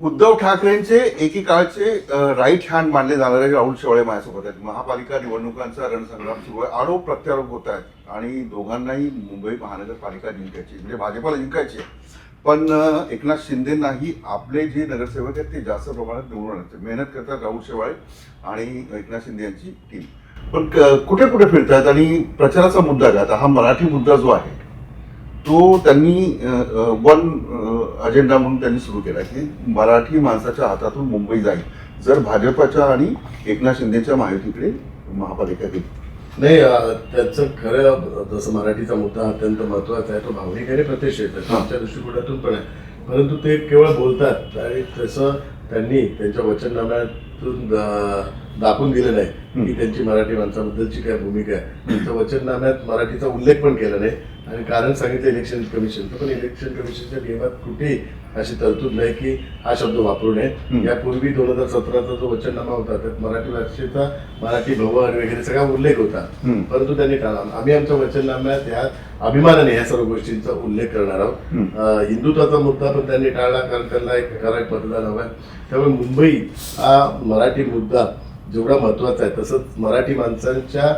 Uddhav ठाकरेंचे एकेकाळचे right hand मानले जाणारे राहुल शेवाळे माझ्यासोबत आहेत. महापालिका निवडणुकांचा रणसंग्राम सुरू आहे. आरोप प्रत्यारोप होत आहेत आणि दोघांनाही मुंबई महानगरपालिका जिंकायची, म्हणजे भाजपाला जिंकायची. पण एकनाथ शिंदेनाही आपले जे नगरसेवक आहेत ते जास्त प्रमाणात निवडून आणायचे मेहनत करतात राहुल शेवाळे आणि एकनाथ शिंदे यांची टीम. पण कुठे कुठे फिरतात आणि प्रचाराचा मुद्दा काय? आता हा मराठी मुद्दा जो आहे तो त्यांनी वन अजेंडा म्हणून त्यांनी सुरू केला की मराठी माणसाच्या हातातून मुंबई जाईल जर भाजपच्या आणि एकनाथ शिंदेच्या महायुतीकडे महापालिका गेली. नाही, त्याचं खरं जसं मराठीचा मुद्दा अत्यंत महत्वाचा आहे, तो भावनिक आणि प्रतिष्ठित आहे, आमच्या दृष्टिकोनातून पण आहे. परंतु ते केवळ बोलतात आणि तसं त्यांनी त्यांच्या वचननाम्यातून दाखवून दिलं नाही की त्यांची मराठी माणसाबद्दलची काय भूमिका आहे. त्यांच्या वचननाम्यात मराठीचा उल्लेख पण केला नाही आणि कारण सांगितलं इलेक्शन कमिशनचं, पण इलेक्शन कमिशनच्या नियमात कुठेही अशी तरतूद नाही की हा शब्द वापरू नये. यापूर्वी 2017चा जो वचननामा होता त्यात मराठी भाषेचा मराठी भवन वगैरे सगळा उल्लेख होता, परंतु त्यांनी टाळला. आम्ही आमच्या वचननाम्यात ह्या अभिमानाने ह्या सर्व गोष्टींचा उल्लेख करणार आहोत. हिंदुत्वाचा मुद्दा पण त्यांनी टाळला कारण त्यांना एक ठराविक मतदान हवं आहे. त्यामुळे मुंबई हा मराठी मुद्दा जेवढा महत्वाचा आहे तसंच मराठी माणसांच्या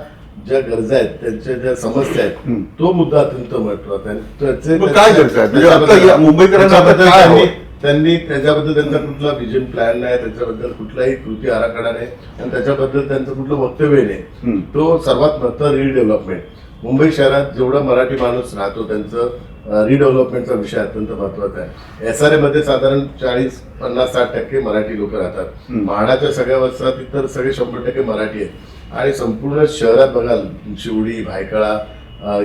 ज्या गरजा आहेत त्यांच्या ज्या समस्या आहेत तो मुद्दा अत्यंत महत्वाचा आहे. काय करतात मुंबईकरांना? त्यांनी त्याच्याबद्दल त्यांचा कुठला व्हिजन प्लॅन नाही, त्याच्याबद्दल कुठलाही कृती आराखडा नाही आणि त्याच्याबद्दल त्यांचं कुठलं वक्तव्य नाही. तो सर्वात महत्त्वाचा रिडेव्हलपमेंट. मुंबई शहरात जेवढा मराठी माणूस राहतो त्यांचं रिडेव्हलपमेंटचा विषय अत्यंत महत्वाचा आहे. SRA मध्ये साधारण 40, 50, 60% मराठी लोक राहतात. म्हाडाच्या सगळ्या वस्त्रात इतर सगळे 100% मराठी आहेत आणि संपूर्ण शहरात बघाल शिवडी, भायखळा,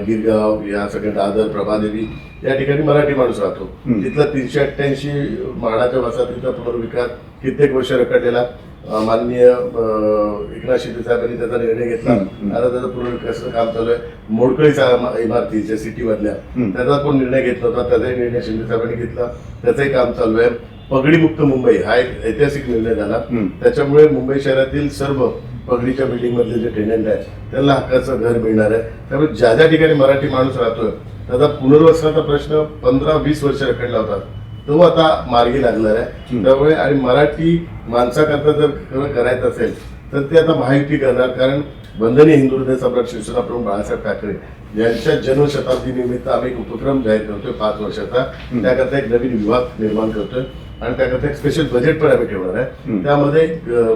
गिरगाव, या सगळ्या दादर, प्रभादेवी या ठिकाणी मराठी माणूस राहतो. तिथला 388 म्हाडाच्या वसाहतीचा पुनर्विकास कित्येक वर्ष रखडलेला. माननीय एकनाथ शिंदे साहेबांनी त्याचा निर्णय घेतला. आता त्याचं पुनर्विकासाचं काम चालू आहे. मोडकळीच्या इमारतीच्या सिटीमधल्या त्याचा कोण निर्णय घेतला होता, त्याचाही निर्णय शिंदे साहेबांनी घेतला, त्याचंही काम चालू आहे. पगडीमुक्त मुंबई हा एक ऐतिहासिक निर्णय झाला. त्याच्यामुळे मुंबई शहरातील सर्व पगडीच्या बिल्डिंग मधले जे टेनंट आहेत त्यांना हक्काचं घर मिळणार आहे. त्यामुळे ज्या ज्या ठिकाणी मराठी माणूस राहतोय त्याचा पुनर्वसनाचा प्रश्न 15-20 वर्ष रखडला होता, तो आता मार्गी लागणार आहे. त्यामुळे आणि मराठी माणसाकरता जर खरं करायचं असेल तर ते आता महायुती करणार. कारण वंदनीय हिंदू हृदय सम्राट शिवसेना प्रमुख बाळासाहेब ठाकरे यांच्या जन्मशताब्दी निमित्त आम्ही एक उपक्रम जाहीर करतोय 5 वर्षाचा. त्याकरता एक नवीन विभाग निर्माण करतोय आणि त्याकरता एक स्पेशल बजेट पण आम्ही ठेवणार आहे. त्यामध्ये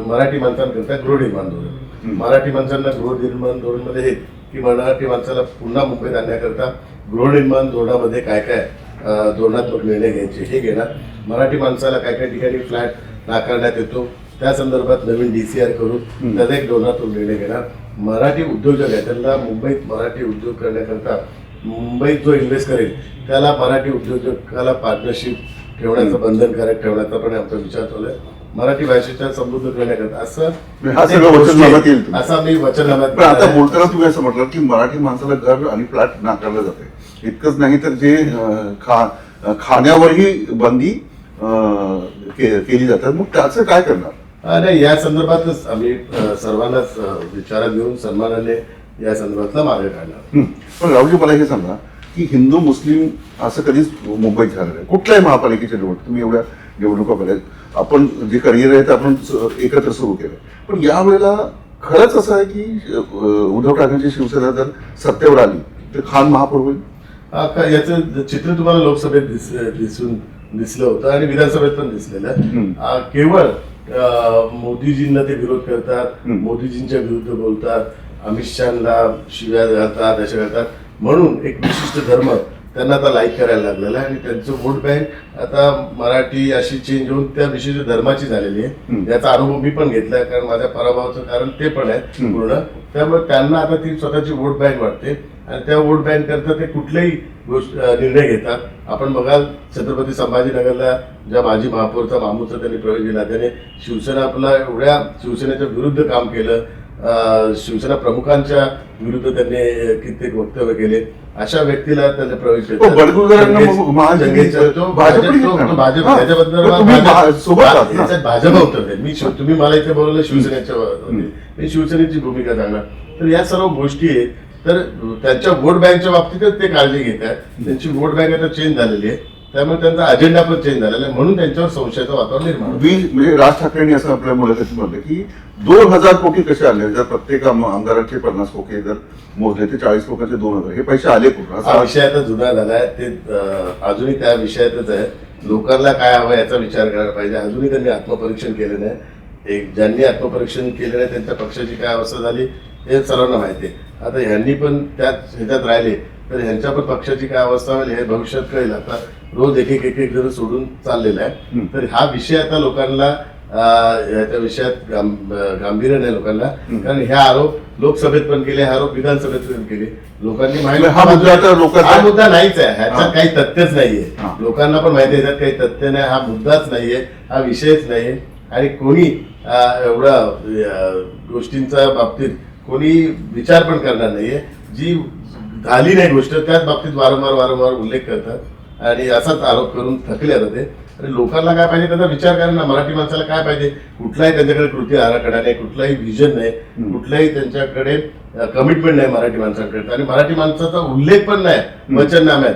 मराठी माणसांकरता गृहनिर्माण धोरण, मराठी माणसांना गृहनिर्माण धोरण मध्ये हे की मराठी माणसाला पुन्हा मुंबईत आणण्याकरता गृहनिर्माण धोरणामध्ये काय काय धोरणात्मक निर्णय घ्यायचे हे घेणार. मराठी माणसाला काय काय ठिकाणी फ्लॅट नाकारण्यात येतो त्या संदर्भात नवीन DCR करून त्याचा एक धोरणात्मक निर्णय घेणार. मराठी उद्योजक आहे त्यांना मुंबईत मराठी उद्योग करण्याकरता मुंबईत जो इन्व्हेस्ट करेल त्याला मराठी उद्योजकाला पार्टनरशिप ठेवण्याचं बंधनकारक ठेवण्याचा पण आमचा विचार चालू आहे. मराठी भाषेच्या समृद्ध करण्याकरता असं मी वचननाम्यात. आता बोलताना तुम्ही असं म्हटलं की मराठी माणसाला घर आणि फ्लॅट नाकारलं जाते. इतकंच नाही तर जे खाण्यावरही बंदी केली जातात, मग त्याचं काय करणार? नाही, या संदर्भातच आम्ही सर्वांनाच विचारात घेऊन सन्मानाने या संदर्भातला मार्ग काढणार. पण राहुलजी मला हे सांगा की हिंदू मुस्लिम असं कधीच मुंबईत झालं नाही. कुठल्याही महापालिकेच्या निवड तुम्ही एवढ्या निवडणुका केल्या, आपण जे करिअर आहे ते आपण एकत्र सुरू केलं. पण यावेळेला खरंच असं आहे की उद्धव ठाकरेंची शिवसेना जर सत्तेवर आली तर खान महापौर होईल? याचं चित्र तुम्हाला लोकसभेत दिसलं होतं आणि विधानसभेत पण दिसलेलं आहे. केवळ मोदीजींना ते विरोध करतात, मोदीजींच्या विरुद्ध बोलतात, अमित शहाना शिव्या घालतात, अशा घालतात म्हणून एक विशिष्ट धर्म त्यांना आता लाईक करायला लागलेला आहे आणि त्यांचं वोट बँक आता मराठी अशी चेंज होऊन त्या विशिष्ट धर्माची झालेली आहे. याचा अनुभव मी पण घेतलाय कारण माझ्या पराभवाचं कारण ते पण आहे पूर्ण. त्यामुळे त्यांना आता ती स्वतःची वोट बँक वाटते आणि त्या वोट बँक करता ते कुठलेही निर्णय घेतात. आपण बघाल छत्रपती संभाजीनगरला ज्या माजी महापौरचा मामूचा त्यांनी प्रवेश दिला, त्याने शिवसेना आपला एवढ्या शिवसेनेच्या विरुद्ध काम केलं, शिवसेना प्रमुखांच्या विरुद्ध त्यांनी कित्येक वक्तव्य केले. अशा व्यक्तीला त्याचा प्रवेश भाजप होतं. मी तुम्ही मला इथे बोलवलं शिवसेनेच्या, मी शिवसेनेची भूमिका सांगणार. तर या सर्व गोष्टी आहेत. तर त्यांच्या वोट बँकच्या बाबतीतच ते काळजी घेत आहेत. त्यांची वोट बँक आता चेंज झालेली आहे. त्यामुळे त्यांचा अजेंडा पण चेंज झालेला आहे, म्हणून त्यांच्यावर संशयाचं वातावरण निर्माण होतं. म्हणजे राज ठाकरेंनी असं आपल्या मुलाखतीत म्हटलं की 2000 कोटी कसे आले, जर प्रत्येक आमदाराचे 50 कोटी जर मोजले ते 40 लोकांचे 2000, हे पैसे आले कुठून हा असा विषय आता जुना झालाय, ते अजूनही त्या विषयातच आहे. लोकांना काय हवं याचा विचार करायला पाहिजे. अजूनही त्यांनी आत्मपरीक्षण केलं नाही. एक ज्यांनी आत्मपरीक्षण केलं नाही त्यांच्या पक्षाची काय अवस्था झाली हे सर्वांना माहिती आहे. आता ह्यांनी पण त्याच ह्याच्यात राहिले तर ह्यांच्या पण पक्षाची काय अवस्था होईल हे भविष्यात कळेल. आता रोज एक एक जण सोडून चाललेला आहे. तर हा विषय आता लोकांना याच्या विषयात गांभीर्य नाही लोकांना, कारण हे आरोप लोकसभेत पण केले, हे आरोप विधानसभेत पण केले. लोकांनी हा मुद्दा आता लोकांचा- हा मुद्दा नाहीच आहे, ह्याच्यात हा. काही तथ्यच नाहीये. हा. लोकांना पण माहिती आहे ह्याच्यात काही तथ्य नाही, हा मुद्दाच नाहीये, हा विषयच नाहीये. आणि कोणी एवढा गोष्टींच्या बाबतीत कोणी विचार पण करणार नाहीये. जी झाली नाही गोष्ट त्याच बाबतीत वारंवार उल्लेख करतात आणि असाच आरोप करून थकले आता ते. आणि लोकांना काय पाहिजे त्याचा विचार करा. मराठी माणसाला काय पाहिजे, कुठलाही त्यांच्याकडे कृती आराखडा नाही, कुठलाही विजन नाही, कुठलाही त्यांच्याकडे कमिटमेंट नाही मराठी माणसांकडे. आणि मराठी माणसाचा उल्लेख पण नाही वचननाम्यात.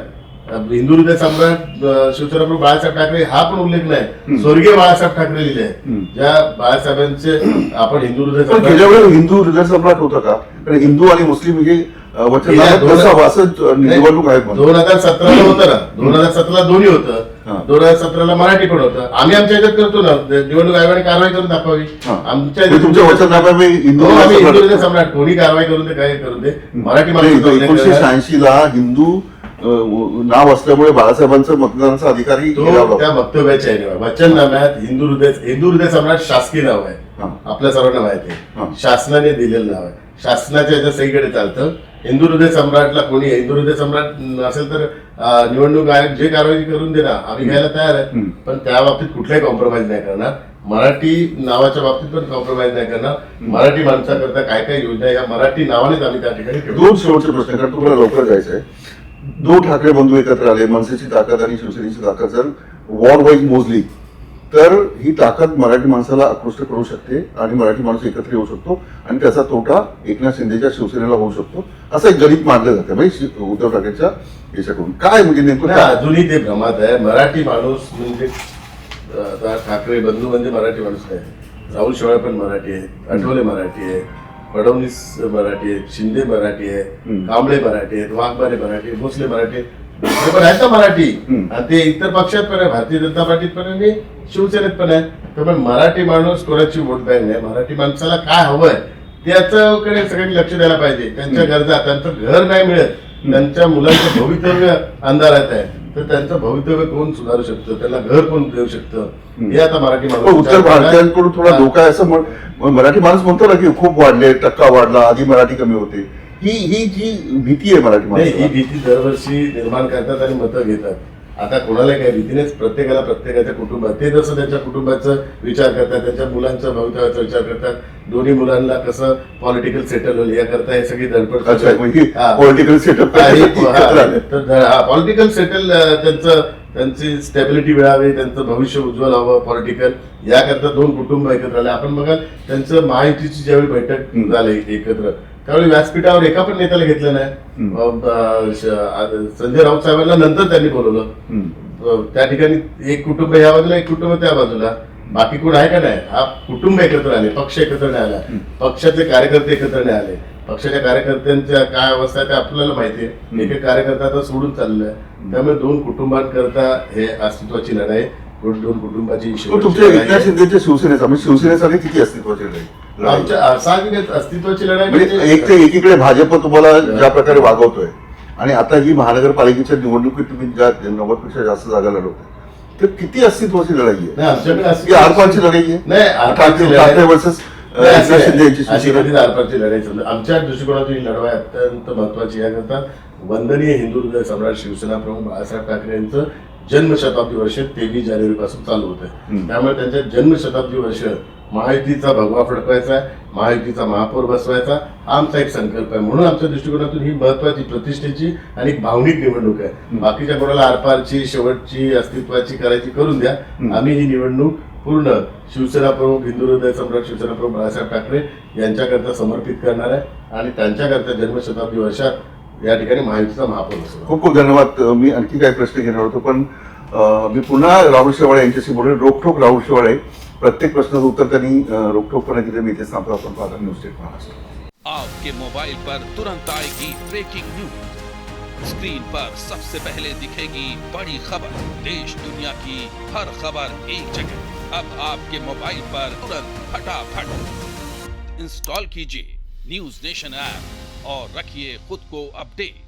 हिंदू हृदय सम्राट शिवसेना प्रमुख बाळासाहेब ठाकरे हा पण उल्लेख नाही. स्वर्गीय बाळासाहेब ठाकरे लिहिले आहे, ज्या बाळासाहेबांचे आपण हिंदू हृदय पण त्याच्या वेळेला हिंदू हृदय सम्राट होता का? कारण हिंदू आणि मुस्लिम हे वचननाम्यात नसावं असं निवडणूक आहे. 2017 होतं ना, 2017 दोन्ही हा. होतं, 2017 मराठी पण होतं. आम्ही आमच्या ह्याच्यात करतो ना, निवडणूक आयोगाने कारवाई करून दाखवावी. आमच्या म्हणजे तुमच्या वचननाम्यामध्ये हिंदू हो, आम्ही हिंदू हृदय सम्राट सम्राट कोणी कारवाई करून दे, काय करून दे, मराठी नाही, माणूस 1986 ला हिंदू नाव असल्यामुळे बाळासाहेबांचं मतदानाचा अधिकारी तो त्या वक्तव्याच्या आहे. वचननाम्यात हिंदू हृदय सम्राट शासकीय नाव आहे, हा. आपल्या सर्वांना माहिती हा. आहे, शासनाने दिलेलं नाव आहे, शासनाच्या याच्या सहीकडे चालतं. हिंदू हृदय सम्राटला कोणी हिंदू हृदय सम्राट नसेल तर निवडणूक आयोग जे कारवाई करून देणार आम्ही घ्यायला तयार आहे. पण त्या बाबतीत कुठलाही कॉम्प्रोमाइज नाही करणार. मराठी नावाच्या बाबतीत पण कॉम्प्रोमाइज नाही करणार. मराठी माणसाकरता काय काय योजना या मराठी नावानेच आम्ही त्या ठिकाणी ठेवू. दोन शेवटचे प्रश्न, कारण तुम्हाला लवकर जायचं आहे. दोन ठाकरे बंधू एकत्र आले, मनसेची ताकद आणि शिवसेनेची ताकद जर वॉर वाईज मोजली तर ही ताकद मराठी माणसाला आकृष्ट करू शकते आणि मराठी माणूस एकत्र येऊ शकतो आणि त्याचा तोटा एकनाथ शिंदेच्या शिवसेनेला होऊ शकतो असं एक गणित मानलं जातं म्हणजे उद्धव ठाकरेंच्या याच्याकडून. काय म्हणजे नेमकं नाही, काय? अजूनही ते भ्रमात आहे. मराठी माणूस म्हणजे आता ठाकरे बंधू म्हणजे मराठी माणूस आहे. राहुल शेवाळे पण मराठी आहे, आठवले मराठी आहे, फडणवीस मराठी आहेत, शिंदे मराठी आहे, कांबळे मराठी आहेत, वाघबारे मराठी आहेत, भोसले मराठी आहेत. हे पण आहेत ना मराठी. आणि ते इतर पक्षात पण आहे, भारतीय जनता पार्टीत पण आहे आणि शिवसेनेत पण आहे. त्यामुळे मराठी माणूस कोणाची वोट बँक नाही. मराठी माणसाला काय हवंय त्याच्याकडे सगळ्यांनी लक्ष द्यायला पाहिजे. त्यांच्या गरजा, त्यांचं घर नाही मिळत, त्यांच्या मुलांचं भवितव्य अंधारात आहे, तर त्यांचं भवितव्य कोण सुधारू शकतं, त्यांना घर कोण देऊ शकतं हे आता मराठी पण माणूस उत्तर भारतीयांकडून थोडा धोका आहे असं मराठी माणूस म्हणतो ना की खूप वाढले, टक्का वाढला, आधी मराठी कमी होते. ही जी भीती आहे मराठी नाही, ही माणसाला. भीती दरवर्षी निर्माण करतात आणि मतं घेतात. आता कोणाला काही भीतीनेच प्रत्येकाला प्रत्येकाच्या कुटुंबात ते जसं त्यांच्या कुटुंबाचा विचार करतात, त्यांच्या मुलांच्या भवितव्याचा विचार करतात, दोन्ही मुलांना कसं पॉलिटिकल सेटल होईल याकरता हे सगळी धडपड अच्छा, म्हणजे हा. पॉलिटिकल सेटअप पॉलिटिकल सेटल त्यांची स्टॅबिलिटी मिळावी, त्यांचं भविष्य उज्ज्वल व्हावं पॉलिटिकल, याकरता दोन कुटुंब एकत्र आले. आपण बघा त्यांचं महायुतीची ज्यावेळी बैठक झाली एकत्र त्यावेळी व्यासपीठावर एका पण नेत्याला घेतलं नाही. संजय राऊत साहेबांना नंतर त्यांनी बोलवलं. त्या ठिकाणी एक कुटुंब ह्या बाजूला, एक कुटुंब त्या बाजूला, बाकी कोण आहे का नाही. हा कुटुंब एकत्र आले, पक्ष एकत्र नाही आला, पक्षाचे कार्यकर्ते एकत्र नाही आले. पक्षाच्या कार्यकर्त्यांच्या काय अवस्था आहे ते आपल्याला माहिती आहे. एक एक कार्यकर्ता आता सोडून चाललाय. त्यामुळे दोन कुटुंबांकरता हे अस्तित्वाची लढाई, दोन कुटुंबाची तुमच्या एकनाथ शिंदेच्या शिवसेनेचा म्हणजे शिवसेनेसाठी किती अस्तित्वाची लढाई? आमच्या साहजिकच अस्तित्वाची लढाई म्हणजे एक ते एकीकडे भाजप तुम्हाला ज्या प्रकारे वागवतोय आणि आता ही महानगरपालिकेच्या निवडणुकीत तुम्ही ज्या 90 पेक्षा जास्त जागा लढवताय तर किती अस्तित्वाची लढाई आहे? नाही, आमच्याकडे की आरपारची लढाई आहे? नाही, आरपारची लढाई ठाकरे वर्सेस एकनाथ शिंदे यांची अशी शिवसेना. कधीच आरपारची लढाई समजा. आमच्या दृष्टिकोनातून ही लढाई अत्यंत महत्वाची याकरता वंदनीय हिंदू हृदय सम्राट शिवसेना प्रमुख बाळासाहेब ठाकरे यांचं जन्मशताब्दी वर्ष 23 जानेवारी पासून चालू होतं. त्यामुळे त्यांच्या जन्मशताब्दी वर्ष महायुतीचा भगवा फडकवायचा आहे, महायुतीचा महापौर बसवायचा हा आमचा एक संकल्प आहे. म्हणून आमच्या दृष्टिकोनातून ही महत्वाची प्रतिष्ठेची आणि एक भावनिक निवडणूक आहे. बाकीच्या कोणाला आरपारची शेवटची अस्तित्वाची करायची करून द्या. आम्ही ही निवडणूक पूर्ण शिवसेना प्रमुख हिंदू हृदय सम्राट शिवसेना प्रमुख बाळासाहेब ठाकरे यांच्याकरता समर्पित करणार आहे आणि त्यांच्याकरता जन्मशताब्दी वर्षात या ठिकाणी महायुतीचा महापौर बसवणार. खूप खूप धन्यवाद. मी आणखी काही प्रश्न घेणार होतो पण मी पुन्हा राहुल शेवाळे यांच्याशी बोलेल. रोखोक राहुल शेवाळे, प्रत्येक प्रश्नाचं उत्तर त्यांनी रोखोकपणे दिले. मी इथे सांगतो. आपण पाहता न्यूज स्टेट महाराष्ट्र. आपके मोबाइल पर तुरंत आएगी ब्रेकिंग न्यूज, स्क्रीन पर सबसे पहले दिखेगी बड़ी खबर, देश दुनिया की हर खबर एक जगह। अब आपके मोबाइल पर तुरंत फटाफट इंस्टॉल कीजिए न्यूज नेशन ऐप और रखिए खुद को अपडेट।